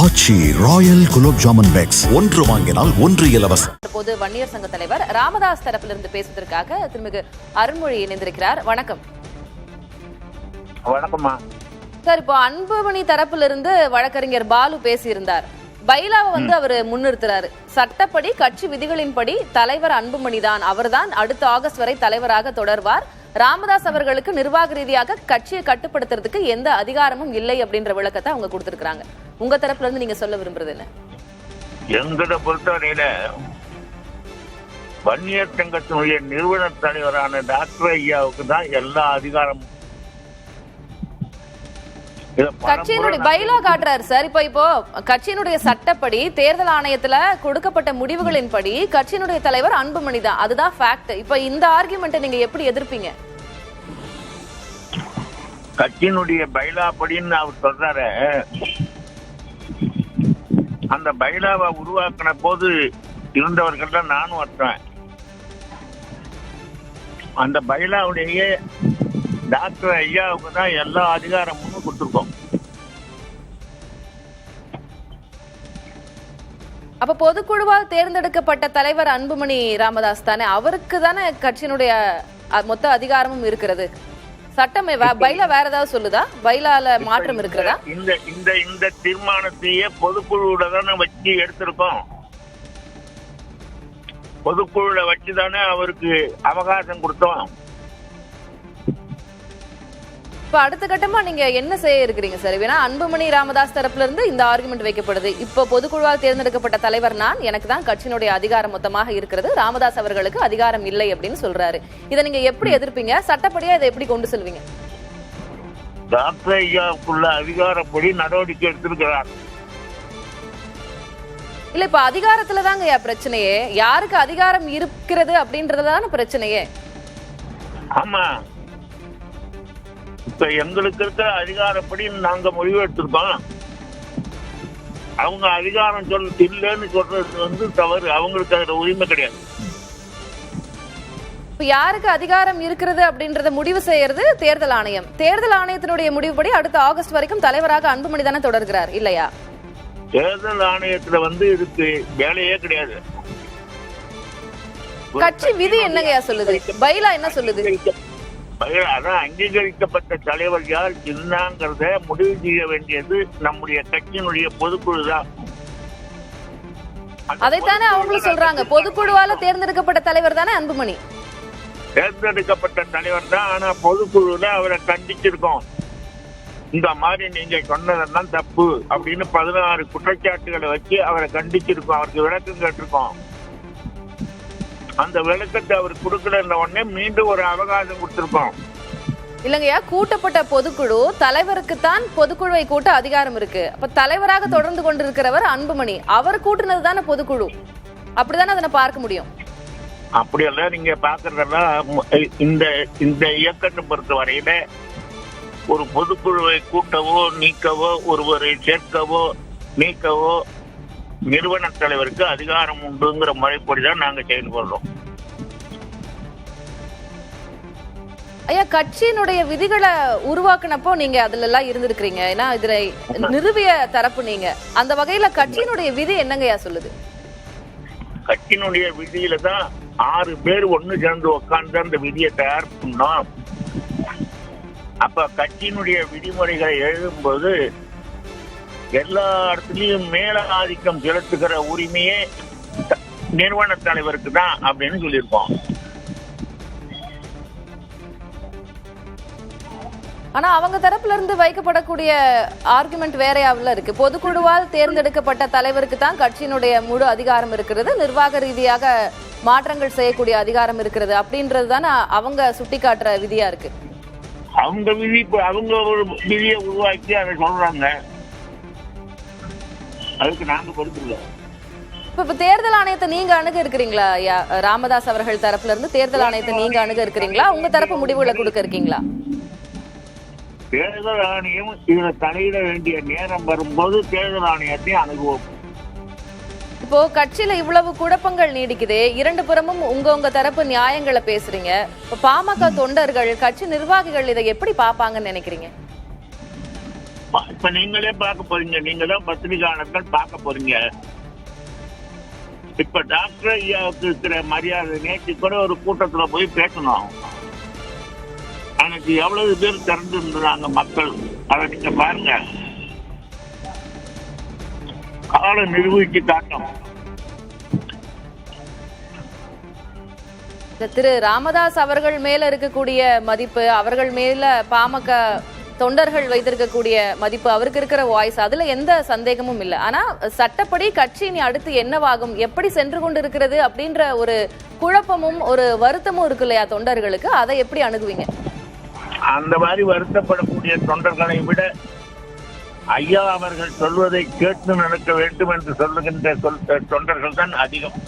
ஆச்சி Royal gulab jamun packs ஒன்று வாங்கினால் ஒன்று இலவசம். தற்போது வன்னியர் சங்க தலைவர் ராமதாஸ் தரப்பிலிருந்து பேசுவதற்காக திருமிகு அருண்மொழி இணைந்திருக்கிறார். வணக்கம். வணக்கம்மா சார், இப்போ அன்புமணி தரப்பிலிருந்து வழக்கறிஞர் பாலு பேசியிருந்தார். பைலாவை அவரு முன்னிறுத்துறாரு. சட்டப்படி கட்சி விதிகளின்படி தலைவர் அன்புமணி தான், அவர்தான் அடுத்த ஆகஸ்ட் வரை தலைவராக தொடர்வார். ராமதாஸ் அவர்களுக்கு நிர்வாக ரீதியாக கட்சியை கட்டுப்படுத்துறதுக்கு எந்த அதிகாரமும் இல்லை அப்படின்ற விளக்கத்தை அவங்க கொடுத்திருக்காங்க. உங்க தரப்புல இருந்து நீங்க சொல்ல விரும்புறது என்ன? எங்களை பொறுத்தவரையில வன்னியர் சங்கத்தினுடைய நிறுவன தலைவரான டாக்டர் ஐயாவுக்கு தான் எல்லா அதிகாரமும். கட்சியினுடைய பைலா காட்டுறாரு சார். இப்போ கட்சியினுடைய சட்டப்படி தேர்தல் ஆணையத்துல கொடுக்கப்பட்ட முடிவுகளின்படி கட்சியினுடைய தலைவர் அன்புமணி தான், அதுதான் ஃபேக்ட். இப்ப இந்த ஆர்குமெண்ட் நீங்க எப்படி எதிர்ப்பீங்க? கட்சியினுடைய பைலா படின்னு அவர் சொல்றாரு. அந்த பைலாவை உருவாக்கின போது இருந்தவர்கள் தான் நானும் ஒருத்தன். அந்த பைலாவுடைய டாக்டர் ஐயாவுக்கு தான் எல்லா அதிகாரமும் கொடுத்துருக்கோம். அப்ப பொதுக்குழுவால் தேர்ந்தெடுக்கப்பட்ட தலைவர் அன்புமணி ராமதாஸ் தானே, அவருக்கு தானே கட்சியினுடைய மொத்த அதிகாரமும் இருக்கிறது. சட்டமே பைலா வேற ஏதாவது சொல்லுதா? பைலால மாற்றம் இருக்கிறதா? இந்த தீர்மானத்தையே பொதுக்குழுவோட தானே வச்சு எடுத்திருக்கோம். பொதுக்குழுல வச்சுதானே அவருக்கு அவகாசம் கொடுத்தோம். இப்ப அடுத்த கட்டமா நீங்க என்ன செய்ய இருக்கிறீங்க சார்? ஏன்னா அன்புமணி ராமதாஸ் தரப்புல இருந்து இந்த ஆர்குமெண்ட் வைக்கப்படுது. இப்ப பொதுக்குழுவால் தேர்ந்தெடுக்கப்பட்ட தலைவர் நான், எனக்கு தான் கட்சியினுடைய அதிகாரம் மொத்தமாக இருக்கிறது, ராமதாஸ் அவர்களுக்கு அதிகாரம் இல்லை அப்படின்னு சொல்றாரு. இதை நீங்க எப்படி எதிர்ப்பீங்க? சட்டப்படியா இதை எப்படி கொண்டு செல்வீங்க? டாக்டர் ஐயாவுக்குள்ள அதிகாரப்படி நடவடிக்கை எடுத்திருக்கிறார். இல்ல, இப்ப அதிகாரத்துல தாங்க பிரச்சனையே. யாருக்கு அதிகாரம் இருக்கிறது அப்படின்றதுதான பிரச்சனையே. ஆமா, இப்ப எங்களுக்கு இருக்கிற அதிகாரப்படி நாங்க முடிவு எடுத்திருக்கோம். அவங்க அதிகாரம் இல்லைன்னு சொல்றது தவறு. அவங்களுக்கு அதுல உரிமை கிடையாது. இப்ப யாருக்கு அதிகாரம் இருக்கிறது அப்படின்றத முடிவு செய்யறது தேர்தல் ஆணையம். தேர்தல் ஆணையத்தினுடைய முடிவுபடி அடுத்த ஆகஸ்ட் வரைக்கும் தலைவராக அன்புமணி தானே தொடர்கிறார், இல்லையா? தேர்தல் ஆணையத்துல இதுக்கு வேலையே கிடையாது. கட்சி விதி என்னங்கயா சொல்லுது? பைலா என்ன சொல்லுது? அதான் அங்கீகரிக்கப்பட்ட தலைவர் யார் என்னங்கிறத முடிவு செய்ய வேண்டியது நம்முடைய கட்சியினுடைய பொதுக்குழு தான். அதைத்தானே அவங்களும் சொல்றாங்க. பொதுக்குழுவால தேர்ந்தெடுக்கப்பட்ட தலைவர் தானே அன்புமணி. தேர்ந்தெடுக்கப்பட்ட தலைவர் தான், ஆனா பொதுக்குழுல அவரை கண்டிச்சிருக்கோம். இந்த மாதிரி நீங்க சொன்னதெல்லாம் தப்பு அப்படின்னு 16 குற்றச்சாட்டுகளை வச்சு அவரை கண்டிச்சிருக்கோம். அவருக்கு விளக்கம் கேட்டிருக்கோம். அந்த விளக்கத்தை அவர் கொடுக்கல உடனே மீண்டும் ஒரு அவகாசம் கொடுத்திருக்கோம். இல்லங்கய்யா, கூட்டப்பட்ட பொதுக்குழு தலைவருக்கு தான் பொதுக்குழுவை கூட்ட அதிகாரம் இருக்கு. அப்ப தலைவராக தொடர்ந்து கொண்டிருக்கிறவர் அன்புமணி, அவர் கூட்டினது தானே பொதுக்குழு. அப்படிதானே அதனை பார்க்க முடியும். அப்படியெல்லாம் நீங்க பாக்குறதெல்லாம் இந்த இயக்கத்தை பொறுத்த வரையில ஒரு பொதுக்குழுவை கூட்டவோ நீக்கவோ, ஒருவரை சேர்க்கவோ நீக்கவோ நிறுவன தலைவருக்கு அதிகாரம் உண்டுங்கிற முறைப்படிதான் நாங்க செயல்படுறோம். ஐயா, கட்சியினுடைய விதிகளை உருவாக்குனப்போ நீங்க அதுல எல்லாம் இருந்திருக்கிறீங்க. ஏன்னா இதுல நிறுவிய தரப்பு நீங்க. அந்த வகையில கட்சியினுடைய விதி என்னங்கய்யா சொல்லுது? கட்சியினுடைய விதியில தான் 6 பேர் ஒண்ணு சேர்ந்து உட்கார்ந்து அந்த விதியை தயார் பண்ணோம். அப்ப கட்சியினுடைய விதிமுறைகளை எழுதும்போது எல்லா இடத்துலயும் மேல ஆதிக்கம் செலுத்துகிற உரிமையே நிறுவன தலைவருக்கு தான் அப்படின்னு சொல்லியிருக்கோம். ஆனா அவங்க தரப்புல இருந்து வைக்கப்படக்கூடிய ஆர்குமெண்ட் வேறையாவில் இருக்கு. பொதுக்குழுவால் தேர்ந்தெடுக்கப்பட்ட தலைவருக்கு தான் கட்சியினுடைய முழு அதிகாரம் இருக்கிறது, நிர்வாக ரீதியாக மாற்றங்கள் செய்யக்கூடிய அதிகாரம் இருக்கிறது அப்படின்றது தானே அவங்க சுட்டி காட்டுற விதியா இருக்கு. அவங்க விதி, அவங்க ஒரு விதியை உருவாக்கி அதை சொல்றாங்க. அதுக்கு நாங்க கொடுக்கல. இப்ப தேர்தல் ஆணையத்தை நீங்க அணுக இருக்கிறீங்களா? ராமதாஸ் அவர்கள் தரப்புல இருந்து தேர்தல் ஆணையத்தை நீங்க அணுக இருக்கிறீங்களா? உங்க தரப்பு முடிவுகளை கொடுக்க இருக்கீங்களா? தேர்தல் ஆணையம் இதுல தலையிட வேண்டிய நேரம் வரும்போது தேர்தல் ஆணையத்தை அணுகுவோம். இப்போ கட்சியில இவ்வளவு குழப்பங்கள் நீடிக்குதே, 2 புறமும் உங்க தரப்பு நியாயங்களை பேசுறீங்க. இப்ப பாமக தொண்டர்கள், கட்சி நிர்வாகிகள் இதை எப்படி பாப்பாங்கன்னு நினைக்கிறீங்க? இப்ப நீங்களே பார்க்க போறீங்க, நீங்க தான் பத்திரிகையாளர்கள் பார்க்க போறீங்க. இப்ப டாக்டர் ஐயாவுக்கு இருக்கிற மரியாதை நேற்று கூட ஒரு கூட்டத்துல போய் பேசணும். அன்னைக்கு எவ்வளவு பேர் திறந்து இருந்தாங்க மக்கள், அதை நீங்க பாருங்க. காலம் நிரூபிச்சு காட்டும். திரு ராமதாஸ் அவர்கள் மேல இருக்கக்கூடிய மதிப்பு, அவர்கள் மேல பாமக தொண்டர்கள் வைத்திருக்கக்கூடிய மதிப்பு, அவருக்கு இருக்கிற வாய்ஸ், அதுல எந்த சந்தேகமும் இல்லை. ஆனா சட்டப்படி கட்சி இனி அடுத்து என்னவாகும், எப்படி சென்று கொண்டு இருக்கிறது அப்படின்ற ஒரு குழப்பமும் ஒரு வருத்தமும் இருக்கு இல்லையா தொண்டர்களுக்கு, அதை எப்படி அணுகுவீங்க? அந்த மாதிரி வருத்தப்படக்கூடிய தொண்டர்களை விட ஐயா அவர்கள் சொல்வதை கேட்டு நடக்க வேண்டும் என்று சொல்லுகின்ற தொண்டர்கள் தான் அதிகம்.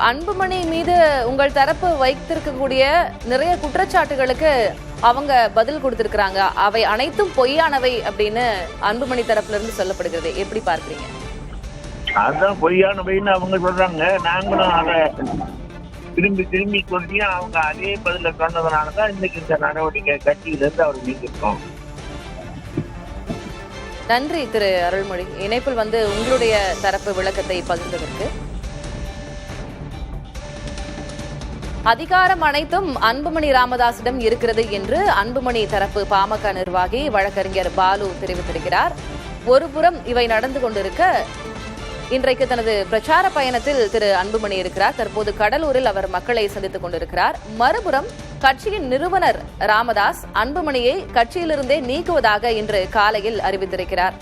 அன்புமணி மீது உங்கள் தரப்பு வைத்திருக்கக்கூடிய நிறைய குற்றச்சாட்டுகளுக்கு அவங்க பதில் கொடுத்திருக்கிறாங்க. அவை அனைத்தும் பொய்யானவை அப்படின்னு அன்புமணி தரப்புல இருந்து சொல்லப்படுகிறது. எப்படி பார்க்கிறீங்க? அதுதான் பொய்யானவைன்னு அவங்க சொல்றாங்க. நாங்களும் அதை திரும்பி சொல்லி அவங்க அதே பதில சொன்னதுனாலதான் இன்னைக்கு இந்த நடவடிக்கை கட்சியிலிருந்து அவர் நீங்கிருக்கோம். நன்றி திரு அருள்மொழி, இணைப்பில் வந்து உங்களுடைய தரப்பு விளக்கத்தை பகிர்ந்ததற்கு. அதிகாரம் அனைத்தும் அன்புமணி ராமதாசிடம் இருக்கிறது என்று அன்புமணி தரப்பு பாமக நிர்வாகி வழக்கறிஞர் பாலு தெரிவித்திருக்கிறார். ஒருபுறம் இவை நடந்து கொண்டிருக்க, இன்றைக்கு தனது பிரச்சார பயணத்தில் திரு அன்புமணி இருக்கிறார். தற்போது கடலூரில் அவர் மக்களை சந்தித்துக் கொண்டிருக்கிறார். மறுபுறம் கட்சியின் நிறுவனர் ராமதாஸ் அன்புமணியை கட்சியிலிருந்தே நீக்குவதாக இன்று காலையில் அறிவித்திருக்கிறார்.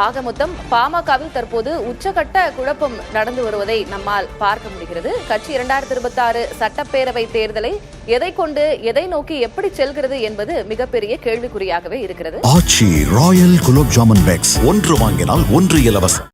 ஆக மொத்தம் பாமகவில் தற்போது உச்சகட்ட குழப்பம் நடந்து வருவதை நம்மால் பார்க்க முடிகிறது. கட்சி 2026 சட்டப்பேரவை தேர்தலை எதை கொண்டு எதை நோக்கி எப்படி செல்கிறது என்பது மிகப்பெரிய கேள்விக்குறியாகவே இருக்கிறது. ஆச்சி ராயல் குலோப் ஜாமுன் பேக்ஸ், ஒன்று வாங்கினால் ஒன்று இலவசம்.